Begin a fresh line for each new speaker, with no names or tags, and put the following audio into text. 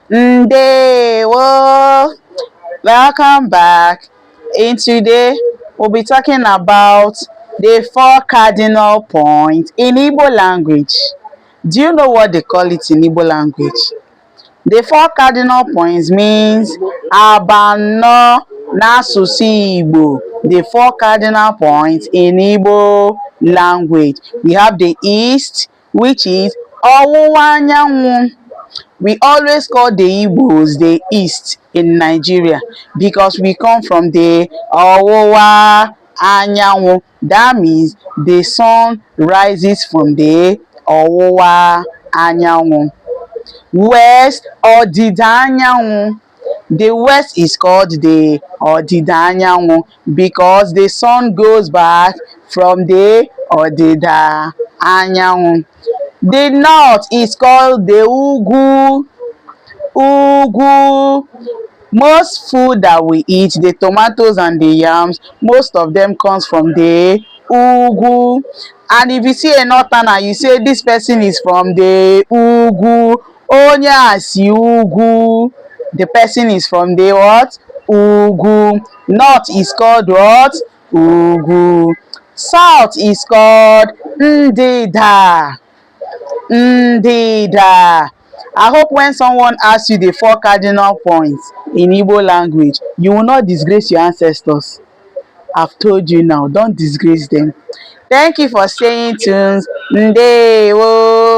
Ndewo. Welcome back. In today, we'll be talking about the four cardinal points in Igbo language. Do you know what they call it in Igbo language? The four cardinal points means abano n'asụsụ Igbo. The four cardinal points in Igbo language. We have the east, which is ọwụwa anyanwụ. We always call the Igbos the East in Nigeria because we come from the ọwụwa anyanwụ. That means the sun rises from the ọwụwa anyanwụ. West ọdịda anyanwụ. The west is called the ọdịda anyanwụ because the sun goes back from the ọdịda anyanwụ. The north is called the ugwu. Ugwu. Most food that we eat, the tomatoes and the yams, most of them comes from the ugwu. And if you see a northerner, you say this person is from the ugwu. Onye a si ugwu. The person is from the what? Ugwu. North is called what? Ugwu. South is called ndịda. Ndida. I hope when someone asks you the four cardinal points in Igbo language, you will not disgrace your ancestors. I've told you now, don't disgrace them. Thank you for staying tuned. Ndewo.